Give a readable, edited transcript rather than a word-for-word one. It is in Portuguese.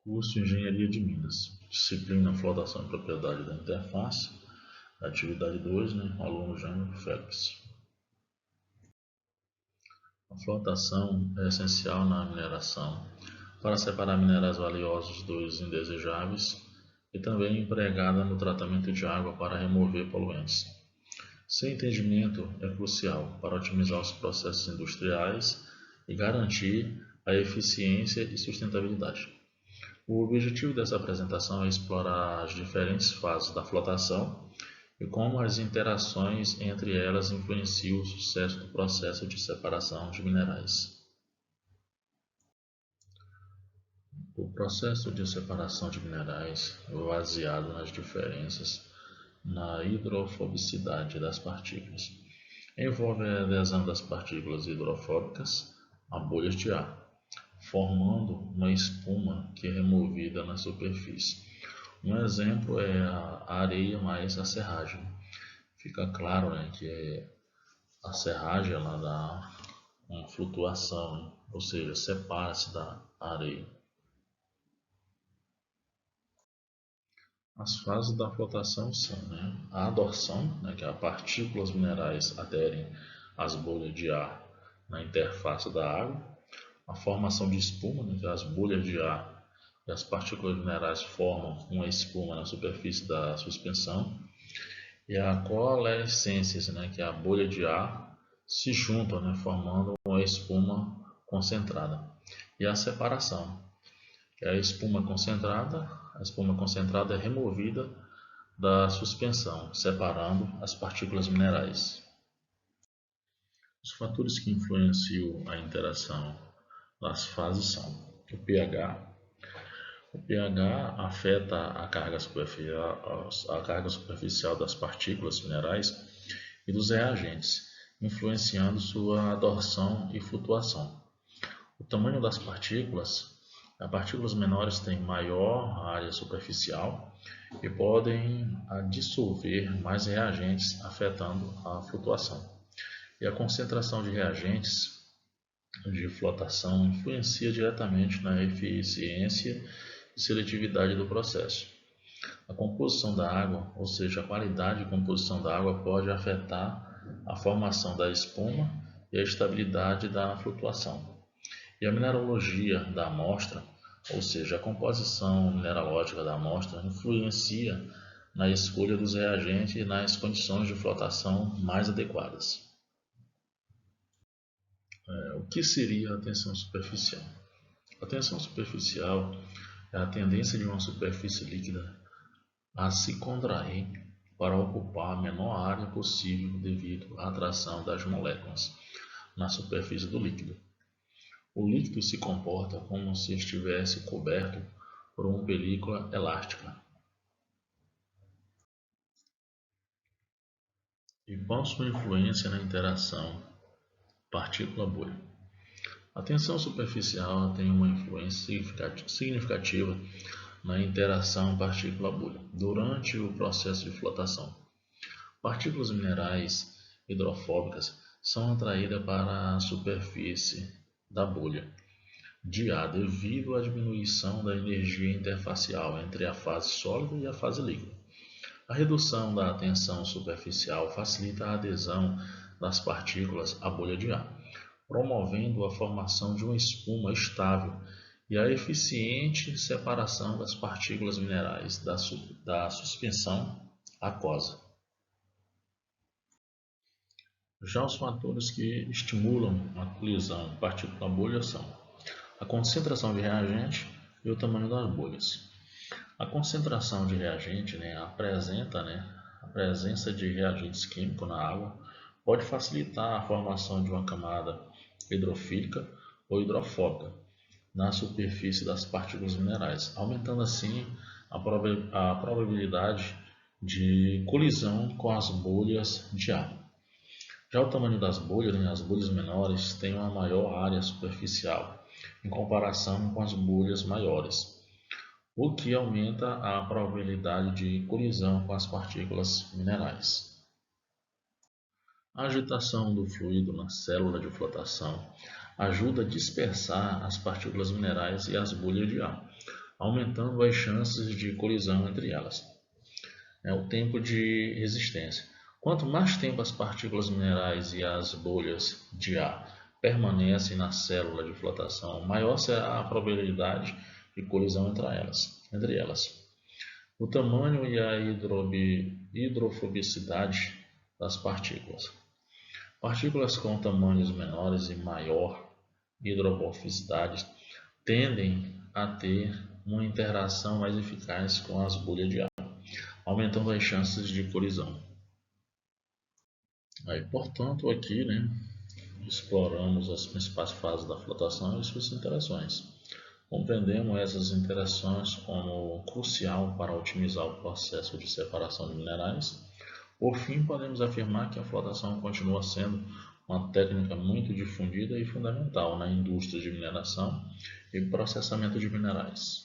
Curso Engenharia de Minas, disciplina Flotação e Propriedade da Interface, atividade 2, aluno Jânio Félix. A flotação é essencial na mineração para separar minerais valiosos dos indesejáveis e também empregada no tratamento de água para remover poluentes. Seu entendimento é crucial para otimizar os processos industriais e garantir a eficiência e sustentabilidade. O objetivo dessa apresentação é explorar as diferentes fases da flotação e como as interações entre elas influenciam o sucesso do processo de separação de minerais. O processo de separação de minerais é baseado nas diferenças na hidrofobicidade das partículas. Envolve a adesão das partículas hidrofóbicas a bolhas de ar, formando uma espuma que é removida na superfície. Um exemplo é a areia mais a serragem. Fica claro que a serragem ela dá uma flutuação, ou seja, separa-se da areia. As fases da flotação são a adsorção, que as partículas minerais aderem às bolhas de ar na interface da água. A formação de espuma, que as bolhas de ar e as partículas minerais formam uma espuma na superfície da suspensão. E a coalescência, que a bolha de ar se juntam, formando uma espuma concentrada. E a separação, que é a espuma concentrada é removida da suspensão, separando as partículas minerais. Os fatores que influenciam a interação das fases são o pH. O pH afeta a carga superficial das partículas minerais e dos reagentes, influenciando sua adsorção e flutuação. O tamanho das partículas. As partículas menores têm maior área superficial e podem dissolver mais reagentes, afetando a flutuação. E a concentração de reagentes de flotação influencia diretamente na eficiência e seletividade do processo. A composição da água, ou seja, a qualidade de composição da água, pode afetar a formação da espuma e a estabilidade da flutuação. E a mineralogia da amostra, ou seja, a composição mineralógica da amostra, influencia na escolha dos reagentes e nas condições de flotação mais adequadas. O que seria a tensão superficial? A tensão superficial é a tendência de uma superfície líquida a se contrair para ocupar a menor área possível devido à atração das moléculas na superfície do líquido. O líquido se comporta como se estivesse coberto por uma película elástica e qual sua influência na interação partícula-bolha. A tensão superficial tem uma influência significativa na interação partícula-bolha durante o processo de flotação. Partículas minerais hidrofóbicas são atraídas para a superfície da bolha de ar devido à diminuição da energia interfacial entre a fase sólida e a fase líquida. A redução da tensão superficial facilita a adesão das partículas à bolha de ar, promovendo a formação de uma espuma estável e a eficiente separação das partículas minerais da suspensão aquosa. Já os fatores que estimulam a colisão partícula-bolha são a concentração de reagente e o tamanho das bolhas. A concentração de reagente apresenta a presença de reagentes químicos na água pode facilitar a formação de uma camada hidrofílica ou hidrofóbica na superfície das partículas minerais, aumentando assim a probabilidade de colisão com as bolhas de ar. Já o tamanho das bolhas, as bolhas menores têm uma maior área superficial em comparação com as bolhas maiores, o que aumenta a probabilidade de colisão com as partículas minerais. A agitação do fluido na célula de flotação ajuda a dispersar as partículas minerais e as bolhas de ar, aumentando as chances de colisão entre elas. O tempo de resistência. Quanto mais tempo as partículas minerais e as bolhas de ar permanecem na célula de flotação, maior será a probabilidade de colisão entre elas. O tamanho e a hidrofobicidade das partículas. Partículas com tamanhos menores e maior hidrofobicidade tendem a ter uma interação mais eficaz com as bolhas de ar, aumentando as chances de colisão. Portanto, aqui, exploramos as principais fases da flotação e suas interações. Compreendemos essas interações como crucial para otimizar o processo de separação de minerais. Por fim, podemos afirmar que a flotação continua sendo uma técnica muito difundida e fundamental na indústria de mineração e processamento de minerais.